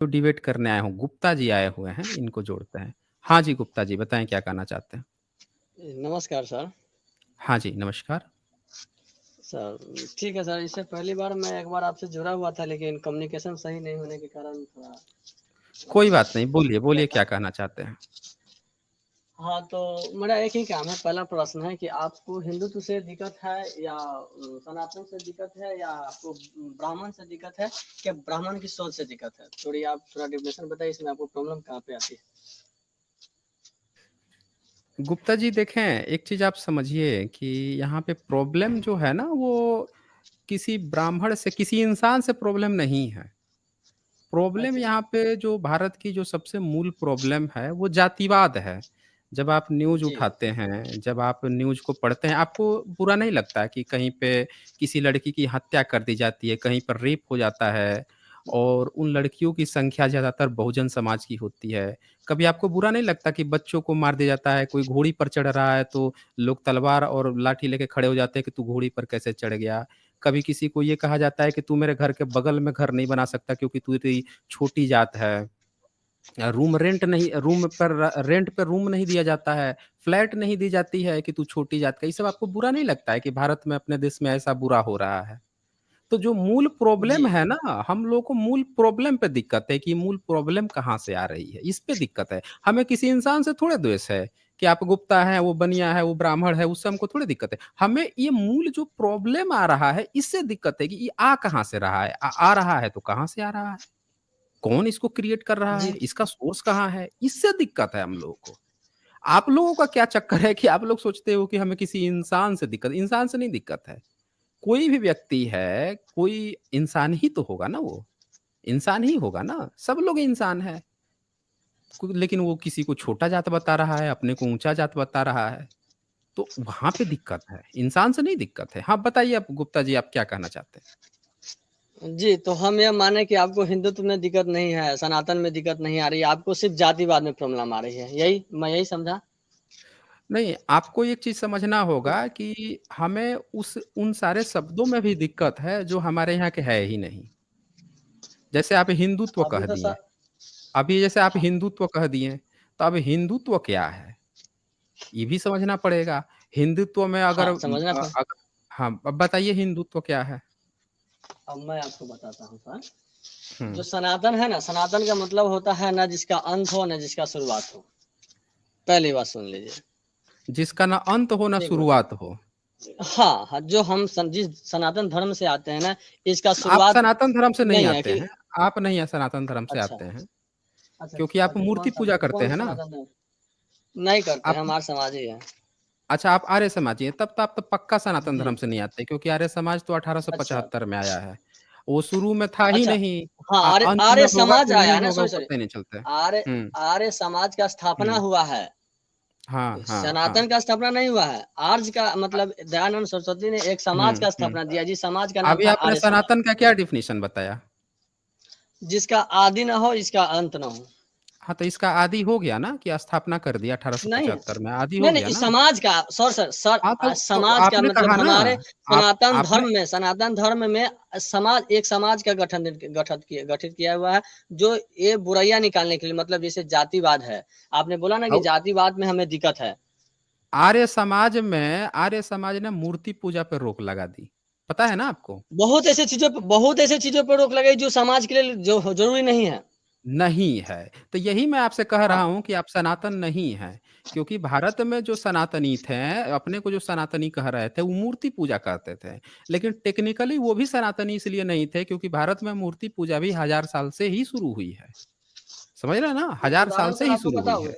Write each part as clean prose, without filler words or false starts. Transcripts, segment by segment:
तो डिबेट करने आया हूँ। गुप्ता जी आए हुए हैं, इनको जोड़ते हैं। हाँ जी, गुप्ता जी बताएँ क्या कहना चाहते हैं? नमस्कार सर। हाँ जी, नमस्कार। सर ठीक है सर, इससे पहली बार मैं एक बार आपसे जुड़ा हुआ था, लेकिन कम्युनिकेशन सही नहीं होने के कारण थोड़ा कोई बात नहीं, बोलिए, दिक्कत बोलिए था। क्या कहना चाहते हैं? हाँ, तो मेरा एक ही काम है। पहला प्रश्न है कि आपको हिंदुत्व से दिक्कत है या सनातन से दिक्कत है, या आपको ब्राह्मण से दिक्कत है, या ब्राह्मण की सोच से दिक्कत है? थोड़ी आप थोड़ा डिफिनेशन बताइए, इसमें आपको प्रॉब्लम कहाँ पे आती है? गुप्ता जी देखें, एक चीज़ आप समझिए कि यहाँ पे प्रॉब्लम जो है ना, वो किसी ब्राह्मण से, किसी इंसान से प्रॉब्लम नहीं है। प्रॉब्लम अच्छा। यहाँ पे जो भारत की जो सबसे मूल प्रॉब्लम है, वो जातिवाद है। जब आप न्यूज़ जी। उठाते हैं, जब आप न्यूज़ को पढ़ते हैं, आपको बुरा नहीं लगता कि कहीं पे किसी लड़की की हत्या कर दी जाती है, कहीं पर रेप हो जाता है और उन लड़कियों की संख्या ज़्यादातर बहुजन समाज की होती है। कभी आपको बुरा नहीं लगता कि बच्चों को मार दिया जाता है, कोई घोड़ी पर चढ़ रहा है तो लोग तलवार और लाठी लेके खड़े हो जाते हैं कि तू घोड़ी पर कैसे चढ़ गया? कभी किसी को ये कहा जाता है कि तू मेरे घर के बगल में घर नहीं बना सकता क्योंकि तू तेरी छोटी जात है। रूम पर रेंट पे रूम नहीं दिया जाता है, फ्लैट नहीं दी जाती है कि तू छोटी जात का। ये सब आपको बुरा नहीं लगता है कि भारत में, अपने देश में ऐसा बुरा हो रहा है? तो जो मूल जी। प्रॉब्लम है ना, हम लोगों को मूल प्रॉब्लम पे दिक्कत है कि मूल प्रॉब्लम कहाँ से आ रही है, इस पे दिक्कत है। हमें किसी इंसान से थोड़े द्वेष है कि आप गुप्ता हैं, वो बनिया है, वो ब्राह्मण है, उससे हमको थोड़ी दिक्कत है। हमें ये मूल जो प्रॉब्लम आ रहा है, इससे दिक्कत है कि ये आ कहाँ से रहा है? आ रहा है तो कहाँ से आ रहा है? कौन इसको क्रिएट कर रहा जी। है? इसका सोर्स कहाँ है? इससे दिक्कत है हम लोगों को। आप लोगों का क्या चक्कर है कि आप लोग सोचते हो कि हमें किसी इंसान से दिक्कत, इंसान से नहीं दिक्कत है। कोई भी व्यक्ति है, कोई इंसान ही तो होगा ना वो, इंसान ही होगा ना, सब लोग इंसान हैं। लेकिन वो किसी को छोटा जात बता रहा है, अपने को ऊँचा जात बता रहा है, तो वहाँ पे दिक्कत है, इंसान से नहीं दिक्कत है। हाँ, बताइए आप गुप्ता जी, आप क्या कहना चाहते हैं? जी, तो हम ये माने कि आपको हिंदुत्व में दिक्कत नहीं है, सनातन में दिक्कत नहीं आ रही है, आपको सिर्फ़ जातिवाद में प्रॉब्लम आ रही है, यही मैं यही समझा? नहीं, आपको एक चीज़ समझना होगा कि हमें उस उन सारे शब्दों में भी दिक्कत है जो हमारे यहाँ के है ही नहीं। जैसे आप हिंदुत्व अभी कह तो दिए, स अभी जैसे आप हाँ, हिंदुत्व कह दिए, तो अब हिंदुत्व क्या है? ये भी समझना पड़ेगा। हिंदुत्व में अगर हाँ, समझना प अगर हाँ, अब बताइए हिंदुत्व क्या है? अब मैं आपको बताता हूँ सर। जो हुँ, सनातन है ना, सनातन का मतलब होता है ना जिसका अंत हो, ना जिसका शुरुआत हो। पहली बात सुन लीजिए, जिसका ना अंत हो ना एक मिनट। शुरुआत हो। हाँ, हाँ, जो हम जिस सनातन धर्म से आते हैं ना, इसका आप शुरुआत सनातन धर्म से नहीं नहीं है आते कि हैं, आप नहीं सनातन धर्म से अच्छा, आते हैं, अच्छा, क्योंकि आप अच्छा, मूर्ति पूजा करते कौन हैं ना? सनातन धर्म? नहीं करते आप हैं, हमारा समाज ही है। अच्छा, आप आर्य समाजी हैं, तब तो आप तो पक्का सनातन जी, धर्म से नहीं आते क्योंकि आर्य समाज तो अच्छा, 1875 में आया है। वो शुरू में था ही अच्छा। नहीं, हाँ, अंत में आर्य होगा समाज कि आया है नहीं ना, होगा सॉरी, वो सॉरी। पता ही नहीं चलता है। आर्य हुँ, आर्य समाज का स्थापना हुँ। हुआ है। हाँ, हाँ, हाँ। सनातन का स्थापना नहीं हुआ है। आर्य का मतलब दयानंद सरस्वती ने एक समाज हुँ, का हुँ। स्थापना दिया, जिस समाज का नाम अभी था आपने आर्य समाज। सनातन का क्या डेफिनिशन बताया? जिसका आदि ना हो, इसका अंत ना हो। हाँ, तो इसका आदि हो गया ना कि स्थापना कर दिया नहीं, 1875 में, आदि हो नहीं, नहीं, गया इस ना? समाज का हाँ, तो समाज का आपने मतलब कहा ना, हमारे आप आपने सनातन धर्म में एक समाज का गठित किया हुआ है, जो ये बुराइयाँ निकालने के लिए, मतलब जैसे जातिवाद है। आपने बोला ना कि औ जातिवाद में हमें दिक्कत है। आर्य समाज ने मूर्ति पूजा पे रोक लगा दी। पता है ना आपको? बहुत ऐसे चीज़ों पे रोक लगाई जो समाज के लिए जो ज़रूरी नहीं है। नहीं है। तो यही मैं आपसे कह रहा हाँ, हूँ कि आप सनातन नहीं हैं, क्योंकि भारत में जो सनातनी थे, अपने को जो सनातनी कह रहे थे, वो मूर्ति पूजा करते थे। लेकिन टेक्निकली वो भी सनातनी इसलिए नहीं थे क्योंकि भारत में मूर्ति पूजा भी 1000 साल से ही शुरू हुई है। समझ रहे हैं ना? एक 1000 साल उदाहरण से सर ही आपको शुरू हुई बताऊँ? है।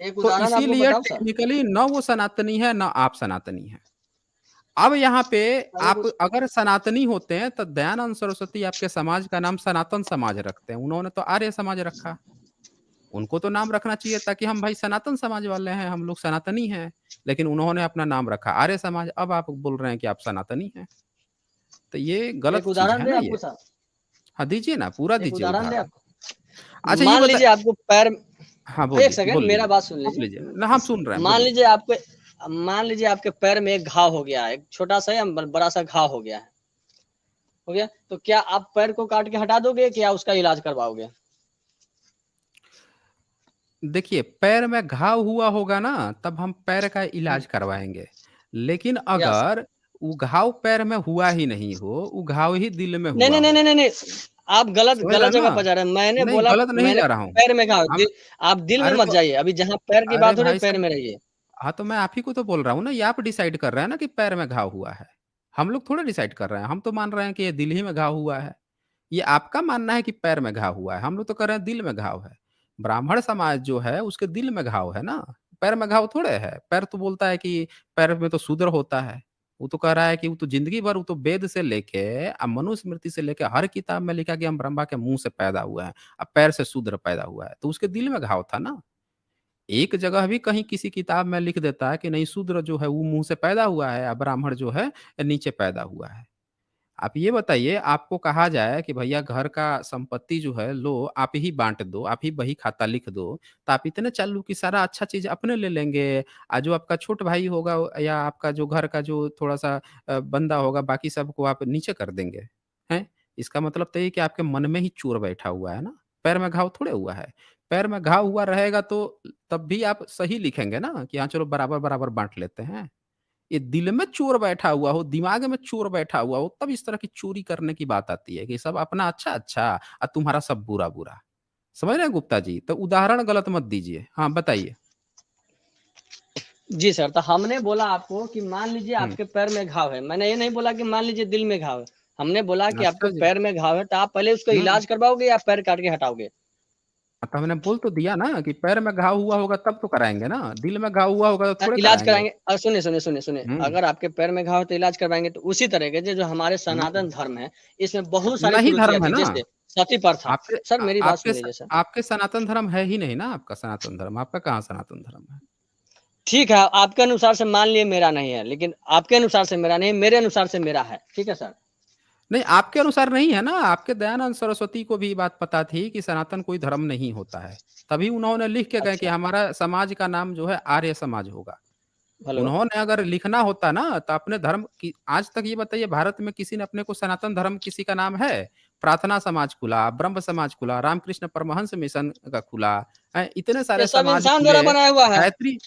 एक तो उदाहरण आपको इसीलिए बताऊँ सर? टेक्निकली ना वो सनातनी है, ना आप सनातनी हैं। अब यहाँ पे एक आप अगर सनातनी होते हैं तो दयानंद सरस्वती आपके समाज का नाम सनातन समाज रखते हैं, उन्होंने तो आर्य समाज रखा। उनको तो नाम रखना चाहिए था कि हम भाई सनातन समाज वाले हैं, हम लोग सनातनी हैं, लेकिन उन्होंने अपना नाम रखा आर्य समाज। अब आप बोल रहे हैं कि आप सनातनी हैं, तो ये गलत एक चीज़ उदाहरण है दें ना ये। आपको सर? हाँ, दीजिए ना, पूरा एक दीजिए उदाहरण दें उदाहरण। आपको? अच्छा ये मान बता लीजिए आपको पैर हाँ, एक बोलिए, सेकंड बोल मेरा लीजिए, बात सुन बोल लीजिए। लीजिए। ना हम सुन रहे हैं, मान बोलिए। लीजिए मान लीजिए आपके पैर में एक घाव हो गया है, एक छोटा-सा या बड़ा-सा घाव हो गया है, हो गया? तो क्या आप पैर को काट के हटा दोगे, क्या उसका इलाज करवाओगे? देखिए, पैर में घाव हुआ होगा ना, तब हम पैर का हुँ, इलाज करवाएँगे। लेकिन यस। अगर वो घाव पैर में हुआ ही नहीं हो, वो घाव ही दिल में नहीं, हुआ नहीं, नहीं, हो, नहीं, नहीं, नहीं, आप गलत समझ रहे गलत हैं जगह ना? पर जा रहे हैं। मैंने नहीं, बोला गलत नहीं मैंने जा रहा हूँ। पैर में घाव हम आप दिल में अरे मत तो जाइए। अभी जहाँ पैर की अरे बात हो रही है, भाई पैर साहब, में रहिए। हाँ, तो मैं आप ही को तो बोल रहा हूँ ना, ये आप डिसाइड कर रहे हैं ना कि पैर में घाव हुआ है। हम लोग थोड़े डिसाइड कर रहे हैं, हम तो मान रहे हैं कि ये दिल ही में घाव हुआ है। ये आपका मानना है कि पैर में घाव हुआ है, हम लोग तो कह रहे हैं दिल में घाव है। ब्राह्मण समाज जो है उसके दिल में घाव है ना, पैर में घाव थोड़े है। पैर तो बोलता है कि पैर में तो शूद्र होता है। वो तो कह रहा है कि वो तो ज़िंदगी भर वो तो वेद से लेके मनुस्मृति से लेके हर किताब में लिखा कि हम ब्रह्मा के मुँह से पैदा हुए हैं, अब पैर से शूद्र पैदा हुआ है, तो उसके दिल में घाव था ना। एक जगह भी कहीं किसी किताब में लिख देता है कि नहीं शूद्र जो है वो मुँह से पैदा हुआ है, ब्राह्मण जो है नीचे पैदा हुआ है। आप ये बताइए, आपको कहा जाए कि भैया घर का संपत्ति जो है लो आप ही बाँट दो, आप ही बही खाता लिख दो, तो आप इतने चालू कि सारा अच्छा चीज़ अपने ले लेंगे। जो आपका छोट भाई होगा या आपका जो घर का जो थोड़ा-सा बंदा होगा, बाकी सबको आप नीचे कर देंगे, हैं? इसका मतलब तो ये कि आपके मन में ही चोर बैठा हुआ है ना, पैर में घाव थोड़े हुआ है। पैर में घाव हुआ रहेगा तो तब भी आप सही लिखेंगे ना कि हाँ, चलो बराबर-बराबर बाँट लेते हैं। ये दिल में चोर बैठा हुआ हो, दिमाग में चोर बैठा हुआ हो, तब इस तरह की चोरी करने की बात आती है कि सब अपना अच्छा-अच्छा तुम्हारा सब बुरा-बुरा। समझ रहे हैं गुप्ता जी? तो उदाहरण गलत मत दीजिए। हाँ, बताइए। जी सर, तो हमने बोला आपको कि मान लीजिए हुँ, आपके पैर में घाव है। मैंने ये नहीं बोला कि मान लीजिए दिल में घाव है। हमने बोला कि आपको अच्छा जी। पैर में घाव है, तो आप पहले उसका हुँ, इलाज करवाओगे या पैर काट के हटाओगे? तो मैंने बोल तो दिया ना कि पैर में घाव हुआ होगा तब तो कराएँगे ना, दिल में घाव हुआ होगा तो थोड़े इलाज कराएँगे। कराएँगे सुनिए, सुनिए, सुनिए, सुनिए, हुँ, अगर आपके पैर में घाव है तो इलाज करवाएँगे, तो उसी तरह के जो जो हमारे हुँ। सनातन धर्म है, इसमें बहुत सारी नहीं कुरीतियाँ धर्म है थी, ना, जैसे सती प्रथा। आपके सर मेरी बात आपके सुन स लीजिए सर। आपके सनातन धर्म है ही नहीं ना आपका सनातन धर्म, आपका कहाँ सनातन धर्म है? ठीक है, आपके अनुसार से मान लिए मेरा नहीं है, लेकिन आपके अनुसार से मेरा नहीं, मेरे अनुसार से मेरा है। ठीक है सर? नहीं, आपके अनुसार नहीं है ना, आपके दयानंद सरस्वती को भी ये बात पता थी कि सनातन कोई धर्म नहीं होता है। तभी उन्होंने लिख के गए कि अच्छा, हमारा समाज का नाम जो है आर्य समाज होगा। हेलो? उन्होंने अगर लिखना होता ना तो अपने धर्म की आज तक ये बताइए भारत में किसी ने अपने को सनातन धर्म किसी का नाम है? प्रार्थना समाज खुला, ब्रह्म समाज खुला, रामकृष्ण परमहंस मिशन का खुला, इतने ये सारे सब समाज इंसान द्वारा खुले, बनाया हुआ है। गायत्री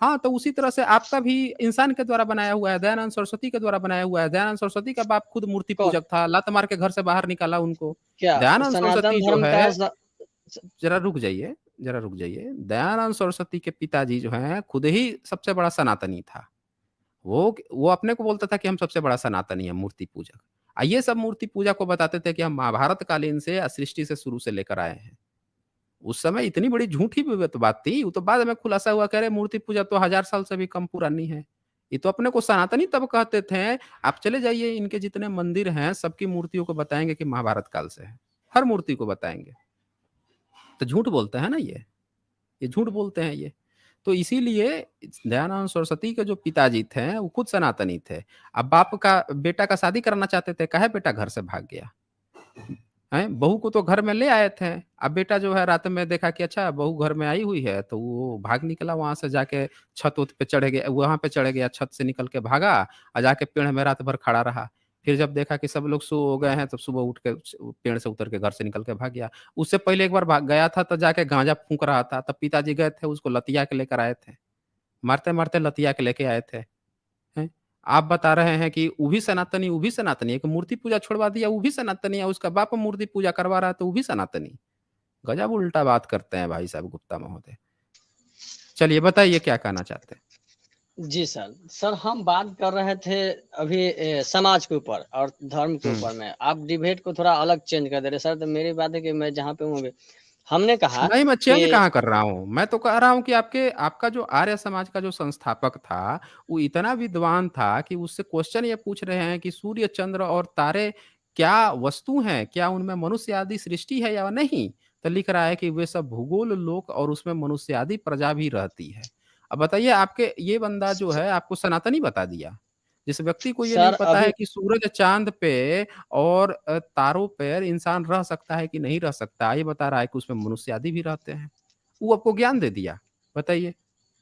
हाँ, तो उसी तरह से आपका भी इंसान के द्वारा बनाया हुआ है, दयानंद सरस्वती के द्वारा बनाया हुआ है। दयानंद सरस्वती का बाप खुद मूर्ति कौन? पूजक था, लात मार के घर से बाहर निकाला उनको। क्या दयानंद सनातन सरस्वती जो धर्म का है स स ज़रा रुक जाइए, ज़रा रुक जाइए। दयानंद सरस्वती के पिताजी जो हैं, खुद ही सबसे बड़ा सनातनी था। वो अपने को बोलता था कि हम सबसे बड़ा सनातनी हैं, मूर्ति पूजक। ये सब मूर्ति पूजा को बताते थे कि हम महाभारत कालीन से सृष्टि से शुरू से लेकर आए हैं। उस समय इतनी बड़ी झूठी भी तो बात थी, वो तो बाद में खुलासा हुआ कह रहे मूर्ति पूजा तो 1000 साल से भी कम पुरानी है। ये तो अपने को सनातनी तब कहते थे। आप चले जाइए इनके जितने मंदिर हैं, सबकी मूर्तियों को बताएँगे कि महाभारत काल से है। हर मूर्ति को बताएँगे। तो झूठ बोलते हैं ना ये झूठ बोलते हैं ये। तो इसीलिए दयानंद सरस्वती के जो पिताजी थे, वो खुद सनातनी थे। अब बाप का बेटा का शादी कराना चाहते थे, काहे बेटा घर से भाग गया? हैं? बहू को तो घर में ले आए थे। अब बेटा जो है रात में देखा कि अच्छा बहू घर में आई हुई है, तो वो भाग निकला वहाँ से जाके छत-वत पे चढ़ गया वहाँ पे चढ़ गया, छत से निकल के भागा और जाके पेड़ में रात भर खड़ा रहा। फिर जब देखा कि सब लोग सो गए हैं, तब सुबह उठ के पेड़ से उतर के घर से निकल के भाग गया। उससे पहले एक बार भाग गया था तो जाके गाँजा फूँक रहा था, तब पिताजी गए थे उसको लतिया के लेकर आए थे। मारते-मारते लतिया के लेके आए थे। हैं? आप बता रहे हैं कि वो भी सनातनी है, कि मूर्ति पूजा छुड़वा दिया, वो भी सनातनी है, उसका बाप मूर्ति पूजा करवा रहा है, तो वो भी सनातनी। गज़ब उल्टा बात करते हैं भाई साहब गुप्ता महोदय। चलिए बताइए क्या कहना चाहते हैं? जी सर। सर हम बात कर रहे थे अभी समाज के ऊपर और धर्म के हुँ। ऊपर में। आप डिबेट को थोड़ा अलग चेंज कर दे रहे हैं सर, तो मेरी बात है कि मैं जहाँ पे हूँ अभी, हमने कहा नहीं, मैं चेंज कि कहाँ कर रहा हूँ। मैं तो कह रहा हूँ कि आपका जो आर्य समाज का जो संस्थापक था, वो इतना विद्वान था कि उससे क्वेश्चन ये पूछ रहे हैं कि सूर्य, चंद्र और तारे क्या वस्तु हैं? क्या उनमें मनुष्य आदि सृष्टि है या नहीं? तो लिख रहा है कि वे सब भूगोल लोक और उसमें मनुष्य आदि प्रजा भी रहती है। अब बताइए आपके ये बंदा जो स है आपको सनातनी बता दिया। जिस व्यक्ति को ये नहीं सर पता अभी है कि सूरज, चाँद पे और तारों पर इंसान रह सकता है कि नहीं रह सकता, ये बता रहा है कि उसमें मनुष्य आदि भी रहते हैं। वो आपको ज्ञान दे दिया, बताइए।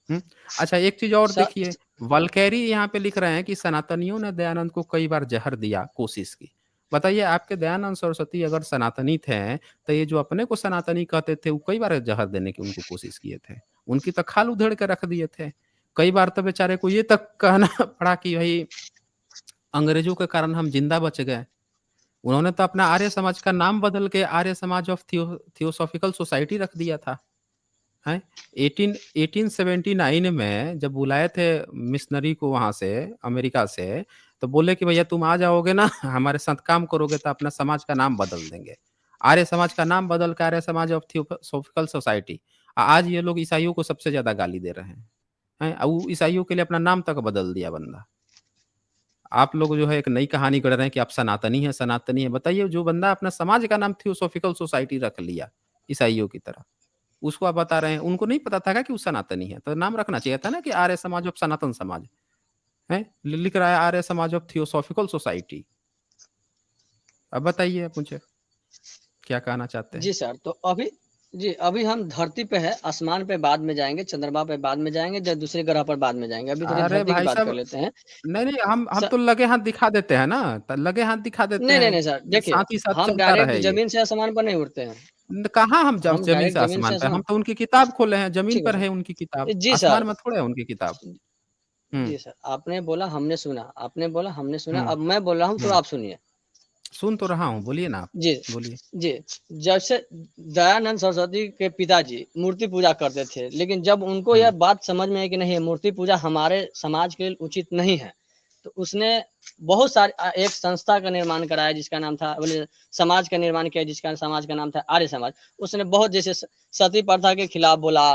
हुँ? अच्छा एक चीज़ और सर देखिए, वल्केरी यहाँ पे लिख रहे हैं कि सनातनियों ने दयानंद को कई बार ज़हर दिया, कोशिश की। बताइए आपके दयानंद सरस्वती अगर सनातनी थे, तो ये जो अपने को सनातनी कहते थे, वो कई बार ज़हर देने की उनको कोशिश किए थे। उनकी तो खाल उधेड़ के रख दिए थे। कई बार तो बेचारे को ये तक कहना पड़ा कि भई अंग्रेज़ों के कारण हम ज़िंदा बच गए। उन्होंने तो अपना आर्य समाज का नाम बदल के Arya Samaj of theosophical society रख दिया था। हैं? 1879 में जब बुलाए थे मिशनरी को वहाँ से, अमेरिका से, तो बोले कि भैया तुम आ जाओगे ना हमारे साथ काम करोगे तो अपना समाज का नाम बदल देंगे। आर्य समाज का नाम बदल के Arya Samaj of theosophical society. आज ये लोग ईसाइयों को सबसे ज़्यादा गाली दे रहे हैं। हैं? वो ईसाइयों के लिए अपना नाम तक बदल दिया बंदा। आप लोग जो है एक नई कहानी गढ़ रहे हैं कि आप सनातनी हैं, सनातनी हैं। बताइए जो बंदा अपना समाज का नाम थियोसॉफिकल सोसाइटी रख लिया, ईसाइयों की तरह। उसको आप बता रहे हैं, उनको नहीं पता था क्या कि वो सनातनी है? तो नाम रखना चाहिए था ना कि आर्य समाज ऑफ सनातन समाज, हैं? लिख रहा है Arya Samaj of theosophical society. अब बताइए आप मुझे, क्या कहना चाहते हैं? जी सर, तो अभी जी, अभी हम धरती पे है, आसमान पे बाद में जाएँगे, चंद्रमा पे बाद में जाएँगे, या दूसरे ग्रह पर बाद में जाएँगे। अभी थोड़ी अरे धरती की भाई बात कर साहब, लेते हैं। नहीं, नहीं, हम स तो लगे हाथ दिखा देते हैं ना, त लगे हाथ दिखा देते नहीं, नहीं, हैं, नहीं सर, देखिए, साथ ही साथ हम चलता डायरेक्ट रहे ये। ज़मीन से आसमान पर नहीं उड़ते हैं। कहाँ हम हम ज़मीन से डायरेक्ट ज़मीन से आसमान पे, हम आसमान तो उनकी किताब खोले हैं, ज़मीन ठीक है पर सर। है उनकी किताब, जी आसमान सर। में थोड़े है उनकी किताब। हुँ, जी सर, आपने बोला हमने सुना, आपने बोला हमने सुना, हुँ, अब मैं बोल रहा हूँ, थोड़ा हुँ। आप सुनिए। सुन तो रहा हूँ, बोलिए ना आप, जी, बोलिए। जी। जैसे दयानंद सरस्वती के पिताजी मूर्ति पूजा करते थे, लेकिन जब उनको यह हुँ, बात समझ में आई कि नहीं, मूर्ति पूजा हमारे समाज के लिए उचित नहीं है, तो उसने बहुत सारे एक संस्था का निर्माण कराया जिसका नाम था, बोले समाज का निर्माण किया जिसका समाज का नाम था आर्य समाज। उसने बहुत जैसे सती प्रथा के खिलाफ बोला,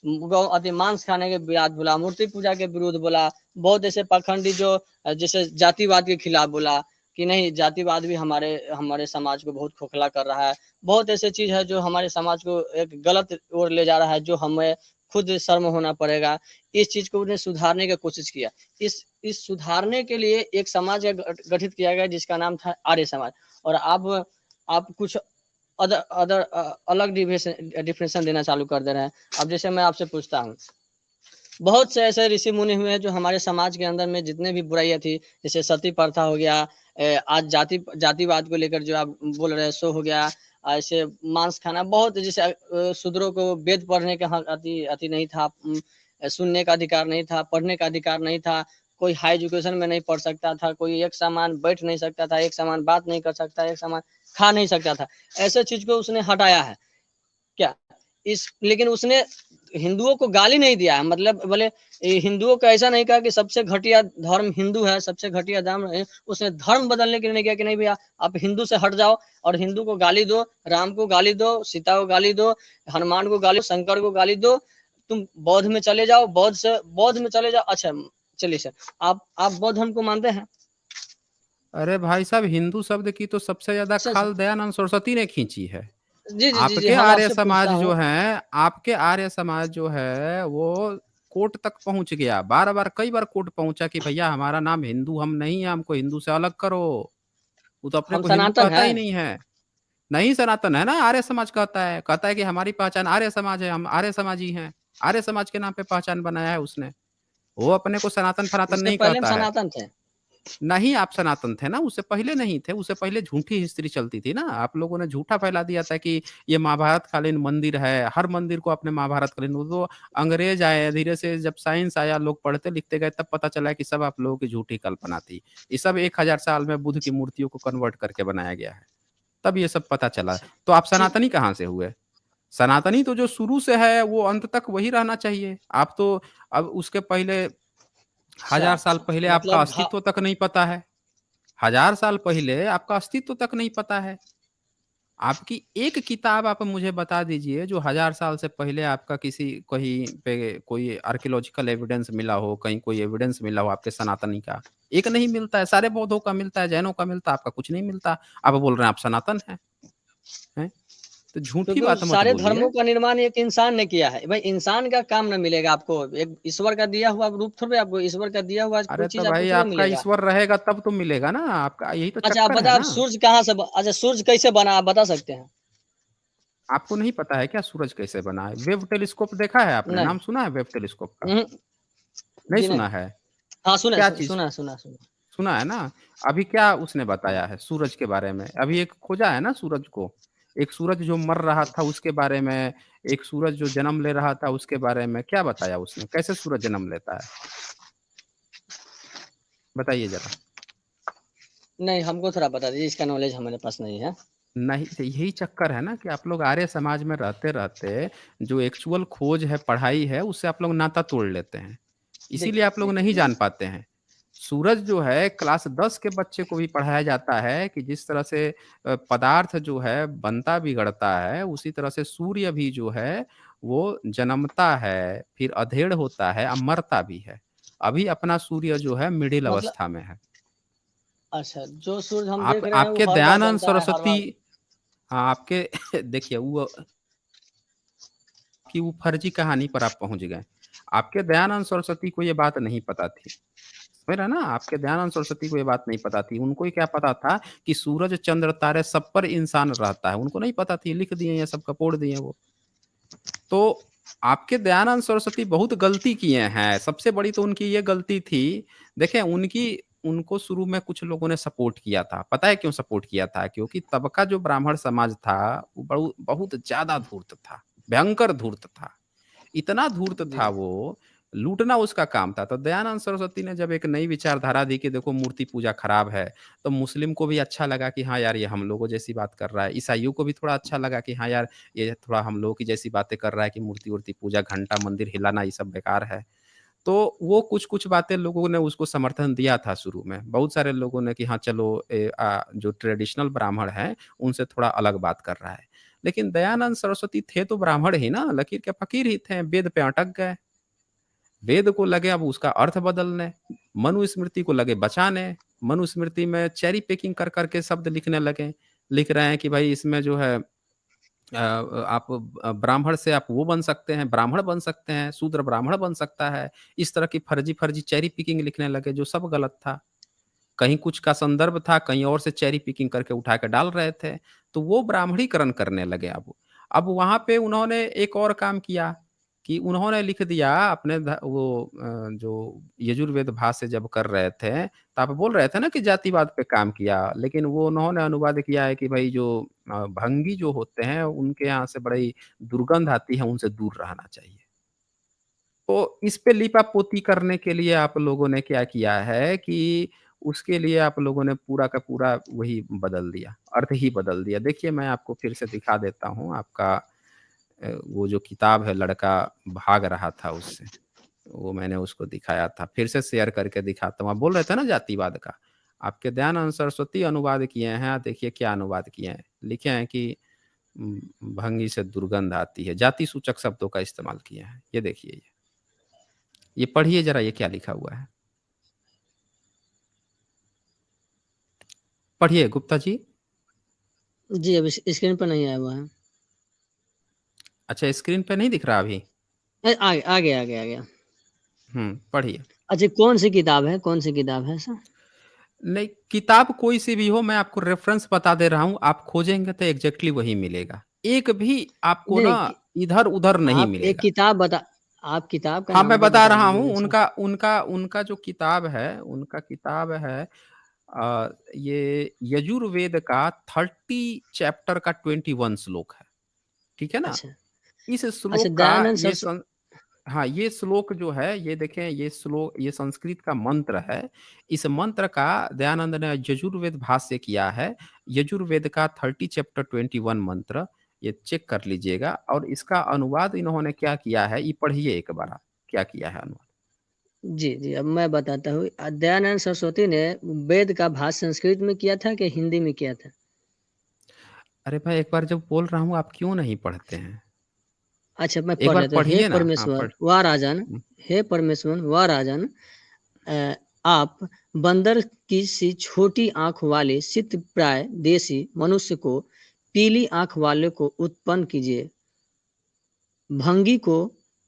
गौ अति मांस खाने के विरोध बोला, मूर्ति पूजा के विरुद्ध बोला, बहुत ऐसे पाखंडी जो जैसे जातिवाद के खिलाफ बोला कि नहीं, जातिवाद भी हमारे हमारे समाज को बहुत खोखला कर रहा है। बहुत ऐसे चीज़ है जो हमारे समाज को एक गलत ओर ले जा रहा है, जो हमें खुद शर्म होना पड़ेगा। इस चीज़ को उन्हें सुधारने की कोशिश किया। इस सुधारने के लिए एक समाज गठित किया गया जिसका नाम था आर्य समाज। और अब आप कुछ अलग डिफिनेशन देना चालू कर दे रहे हैं। अब जैसे मैं आपसे पूछता हूँ, बहुत से ऐसे ऋषि मुनि हुए हैं जो हमारे समाज के अंदर में जितने भी बुराइयाँ थी, जैसे सती प्रथा हो गया, आज जातिवाद को लेकर जो आप बोल रहे हैं सो हो गया, ऐसे मांस खाना, बहुत जैसे शूद्रों को वेद पढ़ने का हक अति अति नहीं था, सुनने का अधिकार नहीं था, पढ़ने का अधिकार नहीं था, कोई हाई एजुकेशन में नहीं पढ़ सकता था, कोई एक समान बैठ नहीं सकता था, एक समान बात नहीं कर सकता, एक समान खा नहीं सकता था। ऐसे चीज को उसने हटाया है क्या? इस लेकिन उसने हिंदुओं को गाली नहीं दिया है, मतलब बोले हिंदुओं को ऐसा नहीं कहा कि सबसे घटिया धर्म हिंदू है, सबसे घटिया धर्म है। उसने धर्म बदलने के लिए नहीं किया कि नहीं भैया आप हिंदू से हट जाओ और हिंदू को गाली दो, राम को गाली दो, सीता को गाली दो, हनुमान को गाली, शंकर को गाली दो, तुम बौद्ध में चले जाओ, बौद्ध में चले जाओ। अच्छा, चलिए सर, आप बौद्ध धर्म को मानते हैं? अरे भाई साहब, हिंदू शब्द की तो सबसे ज़्यादा सर, खाल दयानंद सरस्वती ने खींची है। जी, जी, जी, जी, आपके हम आर्य आपसे पूछता समाज जो हूँ। हैं, आपके आर्य समाज जो है, वो कोर्ट तक पहुँच गया। बार-बार कई बार कोर्ट पहुँचा कि भैया हमारा नाम हिंदू हम नहीं है, हमको हिंदू से अलग करो। वो तो अपने हम को हिंदू सनातन कहता है। ही नहीं है। नहीं सनातन है ना, आर्य समाज कहता है कि हमारी पहचान आर्य समाज है, हम आर्य समाजी हैं। आर्य समाज के नाम पे पहचान बनाया है उसने। वो अपने को सनातन-फनातन इससे नहीं पहले हम कहता है। सनातन थे। नहीं, आप सनातन थे ना, उससे पहले नहीं थे, उससे पहले झूठी हिस्ट्री चलती थी ना। आप लोगों ने झूठा फैला दिया था कि ये महाभारत कालीन मंदिर है, हर मंदिर को आपने महाभारत कालीन, वो तो अंग्रेज आए, धीरे से जब साइंस आया, लोग पढ़ते-लिखते गए, तब पता चला कि सब आप लोगों की झूठी कल्पना थी। ये सब 1000 साल में बुद्ध की मूर्तियों को कन्वर्ट करके बनाया गया है, तब ये सब पता चला। अच्छा, तो आप ठीक। सनातनी कहाँ से हुए? सनातनी तो जो शुरू से है, वो अंत तक वही रहना चाहिए। आप तो अब उसके पहले अच्छा, 1000 साल पहले आपका मतलब अस्तित्व तक नहीं पता है। 1000 साल पहले आपका अस्तित्व तक नहीं पता है। आपकी एक किताब आप मुझे बता दीजिए जो 1000 साल से पहले आपका किसी कहीं पे कोई आर्कियोलॉजिकल एविडेंस मिला हो, कहीं कोई एविडेंस मिला हो आपके सनातनी का। एक नहीं मिलता है, सारे बौद्धों का मिलता है, जैनों का मिलता है, आपका कुछ नहीं मिलता। आप बोल रहे हैं आप सनातन हैं, हैं? तो झूठी क्योंकि उस बात मत सारे बोलिए। धर्मों का निर्माण एक इंसान ने किया है। भाई इंसान का काम ना मिलेगा आपको, एक ईश्वर का दिया हुआ रूप थोड़ी आपको, ईश्वर का दिया हुआ कोई अरे तो चीज़ आपको भाई थोड़ी आपका मिलेगा। ईश्वर रहेगा तब तो मिलेगा ना, आपका यही तो अच्छा, आप चक्कर है बताओ, आप ना। सूरज कहाँ से अच्छा, सूरज कैसे बना आप बता सकते हैं? आपको नहीं पता है क्या सूरज कैसे बना है? वेव टेलीस्कोप देखा है आपने? नहीं। नाम सुना है वेव टेलीस्कोप का? उहुँ, नहीं जी नहीं। सुना है? हाँ, क्या चीज़? सुना। सुना है ना? अभी क्या उसने बताया है सूरज के बारे में? अभी एक खोजा है ना सूरज को। एक सूरज जो मर रहा था उसके बारे में, एक सूरज जो जन्म ले रहा था उसके बारे में, क्या बताया उसने? कैसे सूरज जन्म लेता है? बताइए ज़रा। नहीं, हमको थोड़ा बता दीजिए, इसका नॉलेज हमारे पास नहीं है। नहीं, तो यही चक्कर है ना कि आप लोग आर्य समाज में रहते-रहते जो एक्चुअल खोज है, पढ़ाई है, उससे आप लोग नाता तोड़ लेते हैं। इसीलिए आप लोग नहीं देखिए जान पाते हैं। सूरज जो है क्लास 10 के बच्चे को भी पढ़ाया जाता है कि जिस तरह से पदार्थ जो है बनता बिगड़ता है, उसी तरह से सूर्य भी जो है वो जन्मता है, फिर अधेड़ होता है, मरता भी है। अभी अपना सूर्य जो है मिडिल मतलब अवस्था में है। अच्छा, जो सूरज हम आप देख रहे हैं वो आपके हर बार दयानंद बनता है, हर सरस्वती बार। हाँ, आपके देखिए वो कि वो फर्जी कहानी पर आप पहुँच गए। आपके दयानंद सरस्वती को ये बात नहीं पता थी। समझ रहे हैं ना? आपके दयानंद सरस्वती को ये बात नहीं पता थी। उनको ही क्या पता था कि सूरज, चंद्र, तारे सब पर इंसान रहता है। उनको नहीं पता थी, लिख दिए हैं, सब कपोड़ दिए हैं वो। तो आपके दयानंद सरस्वती बहुत गलती किए हैं। सबसे बड़ी तो उनकी ये गलती थी, देखें उनको शुरू में कुछ लोगों ने सपोर्ट किया था। पता है क्यों सपोर्ट किया था? क्योंकि तब का जो ब्राह्मण समाज था, वो बहुत ज़्यादा धूर्त था, भयंकर धूर्त था। इतना धूर्त जी। था वो, लूटना उसका काम था। तो दयानंद सरस्वती ने जब एक नई विचारधारा दी कि देखो मूर्ति पूजा खराब है, तो मुस्लिम को भी अच्छा लगा कि हाँ यार, ये हम लोगों जैसी बात कर रहा है। ईसाइयों को भी थोड़ा अच्छा लगा कि हाँ यार, ये थोड़ा हम लोगों की जैसी बातें कर रहा है कि मूर्ति-वूर्ति पूजा, घंटा, मंदिर हिलाना ये सब बेकार है। तो वो कुछ-कुछ बातें लोगों ने उसको समर्थन दिया था शुरू में। बहुत सारे लोगों ने कि हाँ चलो जो ट्रेडिशनल ब्राह्मण हैं, उनसे थोड़ा अलग बात कर रहा है। लेकिन दयानंद सरस्वती थे तो ब्राह्मण ही ना, लकीर के फ़कीर ही थे, वेद पे अटक गए। वेद को लगे अब उसका अर्थ बदलने, मनुस्मृति को लगे बचाने, मनुस्मृति में चेरी पिकिंग कर के शब्द लिखने लगे। लिख रहे हैं कि भाई इसमें जो है आप ब्राह्मण से आप वो बन सकते हैं, ब्राह्मण बन सकते हैं, शूद्र ब्राह्मण बन सकता है। इस तरह की फर्जी-फर्जी चेरी पिकिंग लिखने लगे जो सब गलत था। कहीं कुछ का संदर्भ था, कहीं और से चेरी पिकिंग करके उठा के डाल रहे थे। तो वो ब्राह्मणीकरण करने लगे अब। अब वहाँ पे उन्होंने एक और काम किया कि उन्होंने लिख दिया अपने जो यजुर्वेद भाष्य जब कर रहे थे, तो आप बोल रहे थे ना कि जातिवाद पे काम किया, लेकिन वो उन्होंने अनुवाद किया है कि भई जो भंगी जो होते हैं, उनके यहाँ से बड़ी दुर्गंध आती है, उनसे दूर रहना चाहिए। तो इस पे लीपा-पोती करने के लिए आप लोगों ने क्या किया है कि उसके लिए आप लोगों ने पूरा का पूरा वही बदल दिया, अर्थ ही बदल दिया। देखिए मैं आपको फिर से दिखा देता हूँ आपका वो जो किताब है लड़का भाग रहा था उससे, वो मैंने उसको दिखाया था। फिर से शेयर करके दिखाता हूँ। आप बोल रहे थे ना जातिवाद का, आपके दयानंद सरस्वती अनुवाद किए हैं, देखिए क्या अनुवाद किए हैं। लिखे हैं कि भंगी से दुर्गंध आती है, जाति सूचक शब्दों का इस्तेमाल किए हैं। ये देखिए ये। ये पढ़िए ज़रा ये क्या लिखा हुआ है? पढ़िए गुप्ता जी। जी, अभी स्क्रीन पर नहीं आया हुआ है। अच्छा स्क्रीन पे नहीं दिख रहा अभी? आ गया, आ गया, आ गया। पढ़िए। अच्छा, कौन-सी किताब है? कौन-सी किताब है सर? नहीं, किताब कोई सी भी हो मैं आपको रेफ़रेंस बता दे रहा हूँ, आप खोजेंगे तो एग्ज़ैक्टली वही मिलेगा। एक भी आपको नहीं, ना नहीं कि इधर-उधर नहीं आप एक मिलेगा। किताब बता आप किताब का हाँ, नाम मैं तो बता बता रहा दीजिए हूँ ना सर। उनका जो किताब है, ये यजुर्वेद का 30 चैप्टर का 21 श्लोक है। ठीक है ना? अच्छा, इस अच्छा श्लोक का दयानंद ये सरस्व सं हाँ, ये श्लोक जो है, ये देखें ये संस्कृत का मंत्र है। इस मंत्र का दयानंद ने यजुर्वेद भाष्य किया है। यजुर्वेद का 30 चैप्टर 21 मंत्र, ये चेक कर लीजिएगा और इसका अनुवाद इन्होंने क्या किया है, ये पढ़िए एक बार आप, क्या किया है अनुवाद। जी, जी, अब मैं बताता हूँ। दयानंद सरस्वती ने वेद का भाष्य संस्कृत में किया था कि हिंदी में किया था? अरे भाई, एक बार जब बोल रहा हूँ, आप क्यों नहीं पढ़ते हैं? अच्छा, मैं एक पढ़ बार लेता हूँ। पढ़िए ना। हाँ, पढ़ हुँ, हे परमेश्वर व राजन, आप बंदर की सी छोटी आँख वाले सित प्राय देशी मनुष्य को पीली आँख वाले को उत्पन्न कीजिए। भंगी को,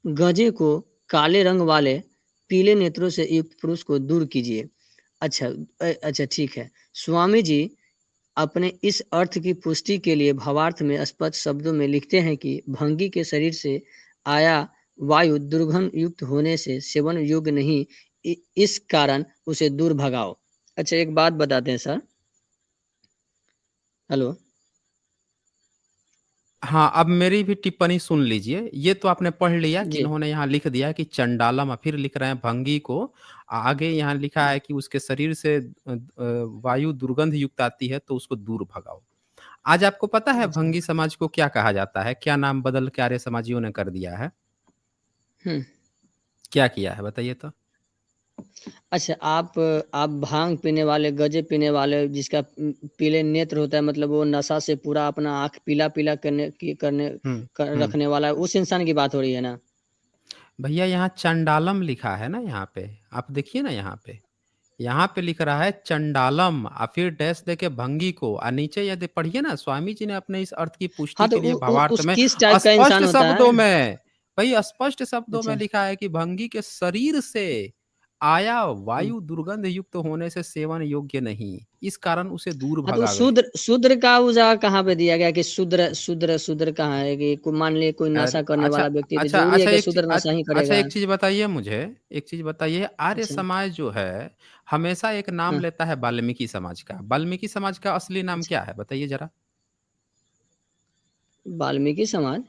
गजे को, काले रंग वाले पीले नेत्रों से युक्त पुरुष को दूर कीजिए। अच्छा, अच्छा ठीक है। स्वामी जी अपने इस अर्थ की पुष्टि के लिए भावार्थ में स्पष्ट शब्दों में लिखते हैं कि भंगी के शरीर से आया वायु दुर्गंध युक्त होने से सेवन योग्य नहीं, इस कारण उसे दूर भगाओ। अच्छा, एक बात बताते हैं सर। हेलो। हाँ, अब मेरी भी टिप्पणी सुन लीजिए। ये तो आपने पढ़ लिया कि जी। इन्होंने यहाँ लिख दिया कि चंडालम, फिर लिख रहे हैं भंगी को। आगे यहाँ लिखा है कि उसके शरीर से वायु दुर्गंध युक्त आती है तो उसको दूर भगाओ। आज आपको पता है अच्छा। भंगी समाज को क्या कहा जाता है? क्या नाम बदल के आर्य समाजियों ने कर दिया है? हुँ। क्या किया है बताइए तो? अच्छा, आप भांग पीने वाले, गंजे पीने वाले, जिसका पीले नेत्र होता है, मतलब वो नशा से पूरा अपना आँख पीला-पीला करने हुँ, क हुँ। रखने वाला, उस इंसान की बात हो रही है ना? भैया यहाँ चंडालम लिखा है ना यहाँ पे, आप देखिए ना यहाँ पे। यहाँ पे लिख रहा है चंडालम फिर डैश देके भंगी को नीचे यदि पढ़िए ना, स्वामी जी ने अपने इस अर्थ की पुष्टि हाँ, तो के लिए उ भावार्थ उस में किस टाइप का स्पष्ट इंसान होता शब्दों है? में, भाई स्पष्ट शब्दों में अच्छा। लिखा है कि भंगी के शरीर से आया हुँ। वायु दुर्गंध युक्त होने से सेवन योग्य नहीं, इस कारण उसे दूर हाँ, तो भगा गए। शूद्र शूद्र का वो जगह कहाँ पे दिया गया कि शूद्र शूद्र शूद्र कहाँ है? कि मान लीजिए कोई अरे नशा करने अच्छा, वाला व्यक्ति है, तो अच्छा, ज़रूरी है अच्छा कि एक चीज़ शूद्र नशा ही अच्छा करेगा? एक चीज़ बताइए मुझे, एक चीज़ बताइए, आर्य अच्छा। समाज जो है, हमेशा एक नाम हाँ। लेता है वाल्मीकि समाज का। वाल्मीकि समाज का असली नाम अच्छा। क्या है बताइए ज़रा? वाल्मीकि समाज?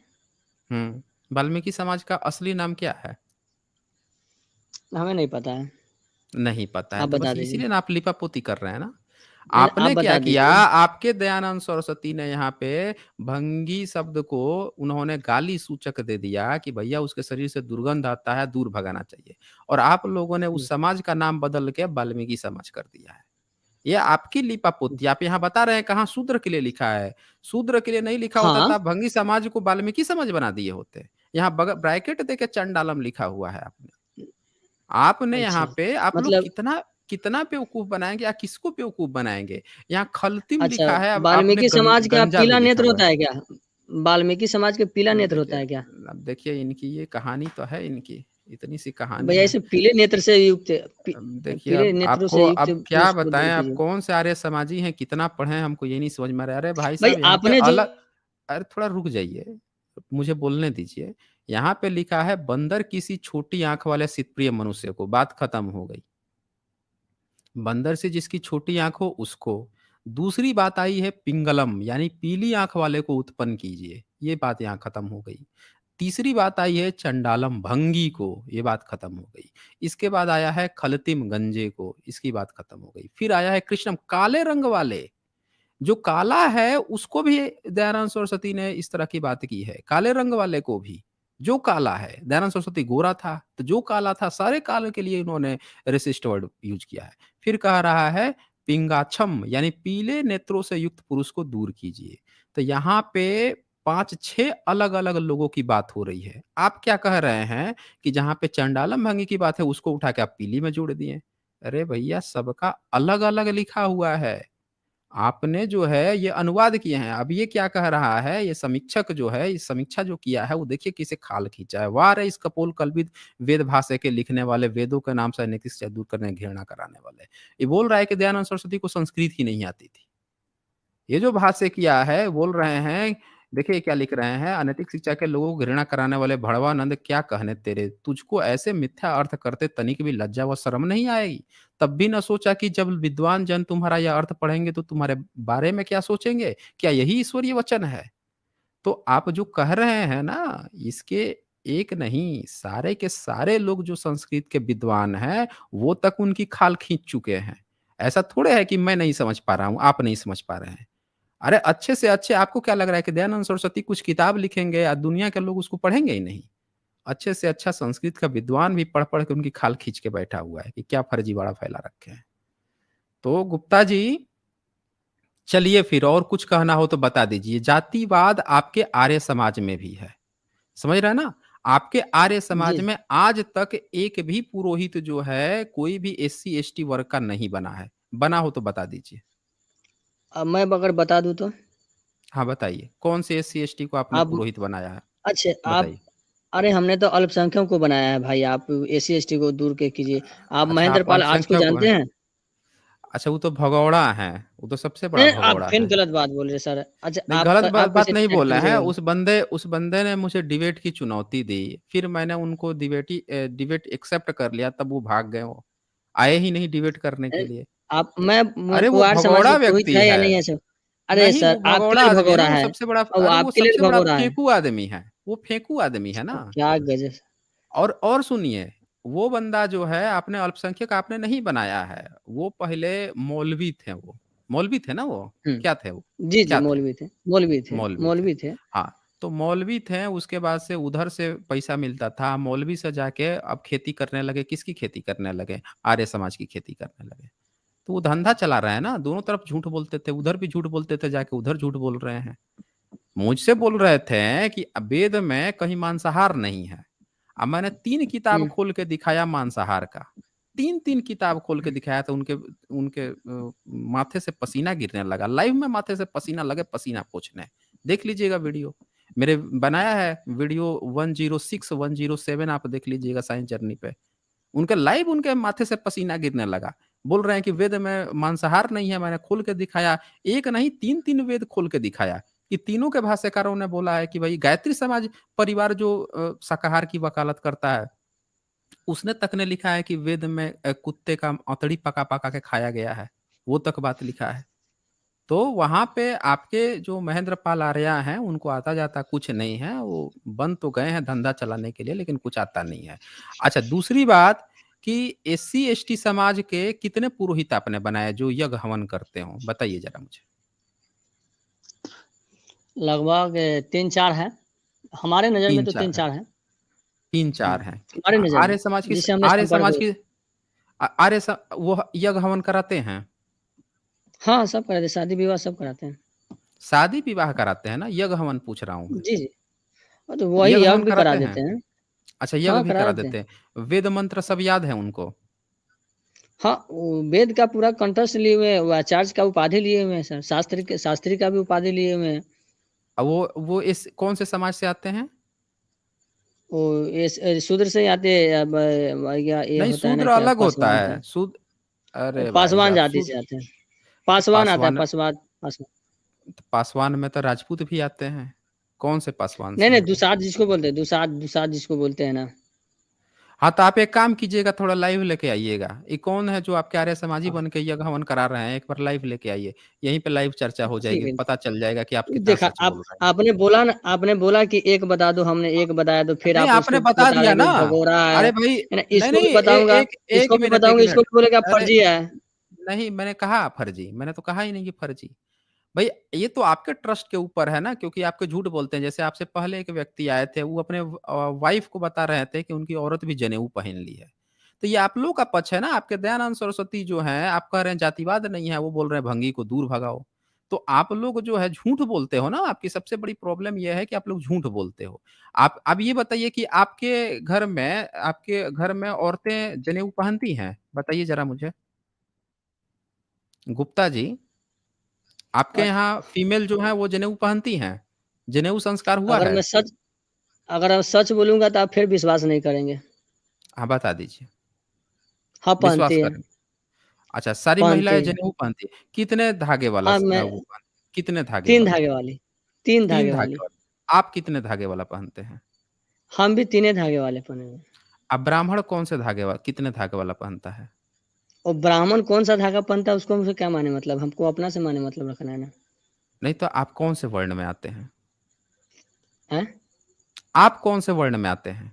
हुँ, वाल्मीकि समाज का असली नाम क्या है? हमें नहीं पता है। नहीं पता है, आप तो बता बस दीजिए। इसीलिए ना आप लिपापोती कर रहे हैं ना। नहीं, आप आपने क्या बता किया, दीजिए। आपके दयानंद सरस्वती ने यहाँ पे भंगी शब्द को उन्होंने गाली सूचक दे दिया कि भैया उसके शरीर से दुर्गंध आता है, दूर भगाना चाहिए। और आप लोगों ने हुँ। उस समाज का नाम बदल के वाल्मीकि समाज कर दिया है। ये आपकी हुँ। लिपापोती, आप यहाँ बता रहे हैं कहाँ शूद्र के लिए लिखा है। शूद्र के लिए नहीं लिखा होता हाँ। तो आप भंगी समाज को वाल्मीकि समाज बना दिए होते। यहाँ ब्रैकेट देके चंडालम लिखा हुआ है आपने। आपने यहाँ अच्छा। पे आप लोग मतलब कितना कितना बेवकूफ़ बनाएँगे या किसको बेवकूफ़ बनाएँगे? यहाँ खलतिम अच्छा, लिखा है, अब आपने वाल्मीकि समाज का गंजा भी पीला लिखा नेत्र हुआ है। होता है क्या? वाल्मीकि समाज के पीला नेत्र देखिए, होता है क्या? अब देखिए इनकी ये कहानी तो है इनकी, इतनी सी कहानी भैया है। इसे पीले नेत्र से युक्त अब देखिए, पीले अब नेत्रों आपको से युक्त अब क्या पुरुष को दूर बताएँ, आप कीजिए। कौन से आर्य समाजी हैं, कितना पढ़े हैं, हमको ये नहीं समझ में आ रहा है। अरे भाई भाई साहब यहाँ पे आपने जो अलग अरे थोड़ा रुक जाइए, मुझे बोलने दीजिए। यहाँ पे लिखा है बंदर किसी छोटी आँख वाले सितप्रिय मनुष्य को, बात खत्म हो गई। बंदर से जिसकी छोटी आँख हो उसको। दूसरी बात आई है पिंगलम यानी पीली आँख वाले को उत्पन्न कीजिए, ये बात यहाँ खत्म हो गई। तीसरी बात आई है चंडालम भंगी को, ये बात खत्म हो गई। इसके बाद आया है खलतिम गंजे को, इसकी बात खत्म हो गई। फिर आया है कृष्णम काले रंग वाले, जो काला है उसको भी दयानंद सरस्वती ने इस तरह की बात की है, काले रंग वाले को भी। जो काला है, दयानंद सरस्वती गोरा था, तो जो काला था सारे काले के लिए इन्होंने रेसिस्ट वर्ड यूज़ किया है। फिर कह रहा है पिंगाक्षम यानी पीले नेत्रों से युक्त पुरुष को दूर कीजिए। तो यहाँ पे 5-6 अलग-अलग लोगों की बात हो रही है। आप क्या कह रहे हैं कि जहाँ पे चंडालम भंगी की बात है उसको उठा के आप पीली में जोड़ दिए। अरे भैया सबका अलग-अलग लिखा हुआ है। आपने जो है ये अनुवाद किए हैं। अब ये क्या कह रहा है, ये समीक्षक जो है, ये समीक्षा जो किया है वो देखिए किसे खाल खींचा है। वाह रे इस कपोलकल्पित वेद भाषा के लिखने वाले, वेदों के नाम से नीति से दूर करने घृणा कराने वाले। ये बोल रहा है कि दयानंद सरस्वती को संस्कृत ही नहीं आती थी। ये जो भाष्य किया है, बोल रहे हैं, देखिए क्या लिख रहे हैं, अनैतिक शिक्षा के लोगों को घृणा कराने वाले भड़वानंद क्या कहने तेरे, तुझको ऐसे मिथ्या अर्थ करते तनिक भी लज्जा व शर्म नहीं आएगी? तब भी न सोचा कि जब विद्वान जन तुम्हारा यह अर्थ पढ़ेंगे तो तुम्हारे बारे में क्या सोचेंगे? क्या यही ईश्वरीय वचन है? तो आप जो कह रहे हैं ना, इसके एक नहीं, सारे के सारे लोग जो संस्कृत के विद्वान हैं, वो तक उनकी खाल खींच चुके हैं। ऐसा थोड़े है कि मैं नहीं समझ पा रहा हूँ, आप नहीं समझ पा रहे हैं। अरे अच्छे से अच्छे आपको क्या लग रहा है कि दयानंद सरस्वती कुछ किताब लिखेंगे या दुनिया के लोग उसको पढ़ेंगे ही नहीं? अच्छे से अच्छा संस्कृत का विद्वान भी पढ़-पढ़ के उनकी खाल खींच के बैठा हुआ है कि क्या फर्जीवाड़ा फैला रखे हैं। तो गुप्ता जी, चलिए फिर और कुछ कहना हो तो बता दीजिए। जातिवाद आपके आर्य समाज में भी है, समझ रहे हैं ना? आपके आर्य समाज जी। में आज तक एक भी पुरोहित जो है, कोई भी एससी, एसटी वर्ग का नहीं बना है। बना हो तो बता दीजिए। अब मैं अगर बता दूँ तो? हाँ, बताइए। कौन से एससी, एसटी को आपने आप पुरोहित बनाया है? अच्छा, आप बताइए। अरे हमने तो अल्पसंख्यकों को बनाया है भाई, आप एससी एसटी को दूर के कीजिए। आप अच्छा महेंद्र आप पाल आज को अल्पसंख्यक जानते हैं। हैं? अच्छा वो तो भगौड़ा हैं, वो तो सबसे बड़ा नहीं, आप भगौड़ा फिर है। गलत बात बोल रहे हैं सर। अच्छा, नहीं आप गलत आप बात कैसे नहीं डिसाइड बोल रहे हैं, कीजिएगा? उस बंदे ने मुझे डिबेट की चुनौती दी, फिर मैंने उनको डिबेट एक्सेप्ट कर लिया तब वो भाग गए वो। आए ही नहीं डिबेट करने के नहीं, लिए। मैं अरे वो कुआर समाज भगोड़ा का पुरोहित व्यक्ति है या है। नहीं है सब? अरे नहीं, सर, वो आपके भगोड़ा लिए आदमी है ना, भगोड़ा वो है, सबसे बड़ा, और वो अरे वो आपके लिए सबसे भी बड़ा भगोड़ा है। फेंकू आदमी है, वो फेंकू आदमी है ना। क्या गज़ब! और सुनिए, वो बंदा जो है आपने अल्पसंख्यक आपने नहीं बनाया है, वो पहले मौलवी थे वो। मौलवी थे ना वो? हुँ। क्या थे वो? जी, जी, क्या थे? मौलवी थे, मौलवी थे, मौलवी थे। मौलवी थे। हाँ, तो मौलवी थे, उसके बाद से उधर से पैसा मिलता था, मौलवी से जाके अब खेती करने लगे, किसकी खेती करने लगे? आर्य समाज की खेती करने लगे। तो वो धंधा चला रहे हैं ना, दोनों तरफ झूठ बोलते थे, उधर भी झूठ बोलते थे, जाके उधर झूठ बोल रहे हैं। मुझसे बोल रहे थे कि वेद में कहीं मांसाहार नहीं है। अब मैंने 3 किताब हुँ, खोल के दिखाया मांसाहार का। 3-3 किताब खोल के हुँ। दिखाया तो उनके उनके माथे से पसीना गिरने लगा। लाइव में माथे से पसीना लगे, पसीना पोंछने। देख लीजिएगा वीडियो। मेरे बनाया है वीडियो 106, 107 आप देख लीजिएगा साइंस जर्नी पे। उनके लाइव उनके माथे से पसीना गिरने लगा। बोल रहे हैं कि वेद में मांसाहार नहीं है, मैंने खोल के दिखाया। 1 नहीं 3-3 वेद खोल के दिखाया, कि तीनों के भाष्यकारों ने बोला है कि भई गायत्री समाज परिवार जो शाकाहार की वकालत करता है, उसने तक ने लिखा है कि वेद में कुत्ते का अतड़ी पका-पका के खाया गया है। वो तक बात लिखा है। तो वहाँ पे आपके जो महेंद्र पाल आर्या हैं, उनको आता-जाता कुछ नहीं है। वो बन तो गए हैं धंधा चलाने के लिए, लेकिन कुछ आता नहीं है। अच्छा, दूसरी बात कि एससी-एसटी समाज के कितने पुरोहित आपने बनाए जो यज्ञ हवन करते हों? बताइए ज़रा मुझे। लगभग 3-4 हैं। हमारे नज़र में तो 3-4 हैं। 3-4 हैं। हुँ, 3-4 हैं। हमारे नज़र में, आर्य समाज की स जिससे हमने आर्य संपर्क समाज हुए। की आर्य स वो यज्ञ हवन कराते हैं? हाँ, सब कराते हैं, शादी-विवाह सब कराते हैं। शादी-विवाह कराते हैं ना? यज्ञ हवन पूछ रहा हूँ मैं। जी, जी। हाँ, तो वही यज्ञ यज्ञ हवन भी करा कराते हैं? देते हैं। अच्छा, यज्ञ हाँ, भी करा करा देते हैं। देते हैं। वेद मंत्र सब याद है उनको? हाँ, वो वेद का पूरा कंठस्थ लिए हुए हैं, वो आचार्य का उपाधि लिए हुए हैं सर, शास्त्री का भी उपाधि लिए हुए हैं। वो इस कौन से समाज से आते हैं? वो शूद्र से आते हैं, या ये नहीं, होता है ना शूद्र क्या अलग होता पासवान होता है। है। अरे भाई पासवान साहब, जाति से आते हैं। तो पासवान आता है, पासवान पासवान। पासवान में तो राजपूत भी आते हैं। कौन से पासवान नहीं, से नहीं, हैं वो? दुसाध जिसको बोलते हैं, दुसाध जिसको बोलते हैं ना। हाँ, तो आप एक काम कीजिएगा, थोड़ा लाइव लेके आइएगा। ये कौन है जो आपके आर्य समाजी हाँ, बन के यज्ञ हवन करा रहे हैं? एक बार लाइव लेके आइए। यहीं पे लाइव चर्चा हो ठीक जाएगी, है। पता चल जाएगा कि आप कितना देखा सच आप बोल रहे हैं। आपने बोला कि एक बता दो, हमने एक बताया, तो फिर नहीं, आप आपने उसको बता बता रहे दिया हैं कि ना। वो भगोड़ा अरे भाई, है ना? नहीं, इसको नहीं, भी बताऊँगा, एक इसको भी मिनट। बोलेगा अरे फर्जी है। नहीं, मैंने कहा फर्जी, मैंने तो कहा ही नहीं कि फर्जी। भई ये तो आपके ट्रस्ट के ऊपर है ना, क्योंकि आपके झूठ बोलते हैं। जैसे आपसे पहले एक व्यक्ति आए थे, वो अपने वाइफ़ को बता रहे थे कि उनकी औरत भी जनेऊ पहन ली है। तो ये आप लोगों का पक्ष है ना, आपके दयानंद सरस्वती जो हैं, आप कह रहे हैं जातिवाद नहीं है, वो बोल रहे हैं भंगी को दूर भगाओ। तो आप लोग जो है झूठ बोलते हो ना, आपकी सबसे बड़ी प्रॉब्लम ये है कि आप लोग झूठ बोलते हो। आप अब ये बताइए कि आपके घर में औरतें जनेऊ पहनती हैं? बताइए ज़रा मुझे। गुप्ता जी, आपके और यहाँ फीमेल जो हैं वो जनेऊ पहनती हैं? जनेऊ संस्कार हुआ अगर है? मैं सच अगर मैं सच बोलूँगा तो आप फिर विश्वास नहीं करेंगे। हाँ, बता दीजिए। हाँ, विश्वास पहनती है, करें। अच्छा, सारी पहनती महिलाएँ है। जनेऊ पहनती हैं। कितने धागे वाला हाँ, मैं वो कितने धागे 3 वाला? धागे वाली, 3 3 धागे धागे वाली। वाला। आप कितने धागे वाला पहनते हैं? हम भी 3 धागे वाले पहने हुए हैं। अब ब्राह्मण कौन से कितने धागे वाला पहनता है? और ब्राह्मण कौन-सा धागा पहनता है, उसको हमसे क्या माने मतलब? हमको अपना से माने मतलब रखना है ना। नहीं तो आप कौन से वर्ण में आते हैं? हैं? आप कौन से वर्ण में आते हैं?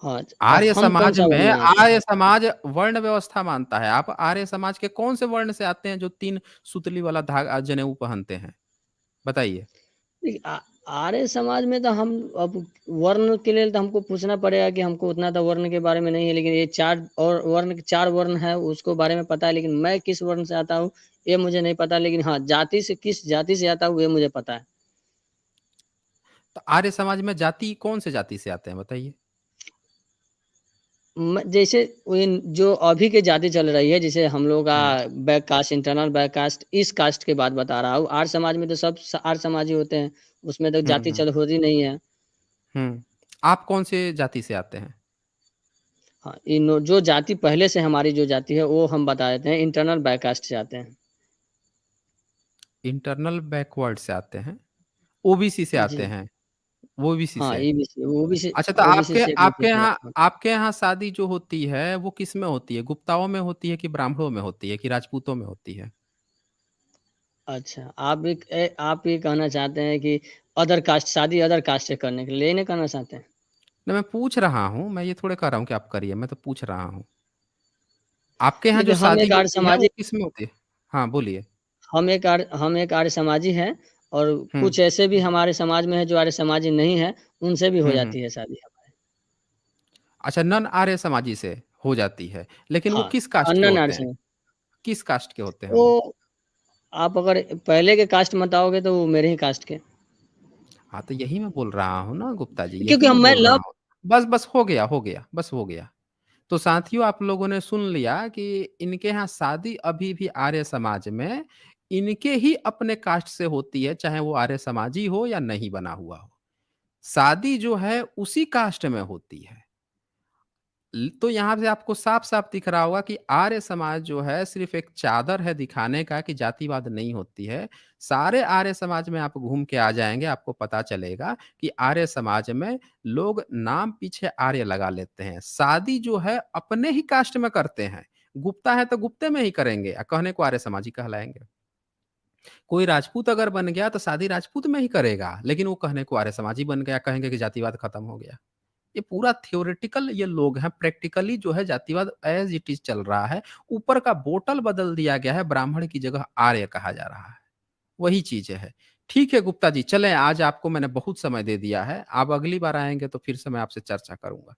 हाँ, हम कौन-सा वर्ण में आते हैं? आर्य समाज वर्ण व्यवस्था मानता है। आप आर्य समाज के कौन से वर्ण से आते हैं जो 3 सुतली वाला जनेऊ पहनते हैं? बताइए। देखिए, आर्य समाज में तो हम अब वर्ण के लिए तो हमको पूछना पड़ेगा कि हमको उतना तो वर्ण के बारे में नहीं है, लेकिन ये 4 वर्ण है, उसको बारे में पता है, लेकिन मैं किस वर्ण से आता हूँ, ये मुझे नहीं पता। लेकिन हाँ, किस जाति से आता हूँ, ये मुझे पता है। तो आर्य समाज में जाति कौन से जाति से आते हैं बताइए? जैसे जो अभी की जाति चल रही है, जैसे हम लोग का हुँ, back caste, internal back caste, इस कास्ट की बात बता रहा हूँ। आर्य समाज में तो सब आर्य समाजी होते हैं, उसमें तो हुँ, जाति हुँ, चल होती नहीं है। हुँ। आप कौन से जाति से आते हैं? हाँ, जो जाति पहले से हमारी जो जाति है, वो हम बता देते हैं, इंटरनल बैक कास्ट से आते हैं। इंटरनल बैकवर्ड से आते हैं, ओबीसी से आते जी। हैं। वो ओबीसी हाँ, से। ईबीसी ओबीसी अच्छा, तो ओबीसी आपके से आपके एडमिशन यहाँ हुआ। आपके यहाँ शादी जो होती है, वो किसमें होती है? गुप्ताओं में होती है कि ब्राह्मणों में होती है कि राजपूतों में होती है? अच्छा, आप ये कहना चाहते हैं कि अदर कास्ट शादी अदर कास्ट से करने के लिए, ये नहीं कहना चाहते हैं? नहीं, मैं पूछ रहा हूँ, मैं ये थोड़ी कह रहा हूँ कि आप करिए, मैं तो पूछ रहा हूँ। आपके यहाँ जो देखिए, हम शादी एक आर्य होती है, वो समाजी किसमें होती है? हाँ, बोलिए। हम एक आर्य समाजी हैं और हुँ, कुछ ऐसे भी हमारे समाज में हैं जो आर्य समाजी नहीं हैं, उनसे भी हो हुँ, हुँ। जाती है शादी हमारे। अच्छा, नन आर्य समाजी से हो जाती है, लेकिन वो हाँ, किस कास्ट के अन्य होते नारी हैं? समाज। किस कास्ट के होते हैं वो? वो आप अगर पहले के कास्ट बताओगे तो वो मेरे ही कास्ट के। हाँ, तो यही मैं बोल रहा हूँ ना गुप्ता जी, यही क्योंकि हम मैं मैं बोल रहा लव हूँ। बस हो गया, बस हो गया। तो साथियों, आप लोगों ने सुन लिया कि इनके यहाँ शादी अभी भी आर्य समाज में इनके ही अपने कास्ट से होती है, चाहे वो आर्य समाजी हो या नहीं बना हुआ हो। शादी जो है उसी कास्ट में होती है। तो यहाँ से आपको साफ-साफ दिख रहा होगा कि आर्य समाज जो है सिर्फ़ एक चादर है दिखाने का कि जातिवाद नहीं होती है। सारे आर्य समाज में आप घूम के आ जाएँगे, आपको पता चलेगा कि आर्य समाज में लोग नाम पीछे आर्य लगा लेते हैं। शादी जो है अपने ही कास्ट में करते हैं। गुप्ता है तो गुप्ते में ही करेंगे, कहने को आर्य समाजी कहलाएँगे। कोई राजपूत अगर बन गया तो शादी राजपूत में ही करेगा, लेकिन वो कहने को आर्य समाजी बन गया, कहेंगे कि जातिवाद खत्म हो गया। ये पूरा थ्योरेटिकल ये लोग हैं, प्रैक्टिकली जो है जातिवाद एज़ इट इज़ चल रहा है। ऊपर का बोतल बदल दिया गया है, ब्राह्मण की जगह आर्य कहा जा रहा है। वही चीज़ें हैं। ठीक है गुप्ता जी, चलें आज आपको मैंने बहुत समय दे दिया है। आप अगली बार आएँगे तो फिर से मैं आपसे चर्चा करूँगा।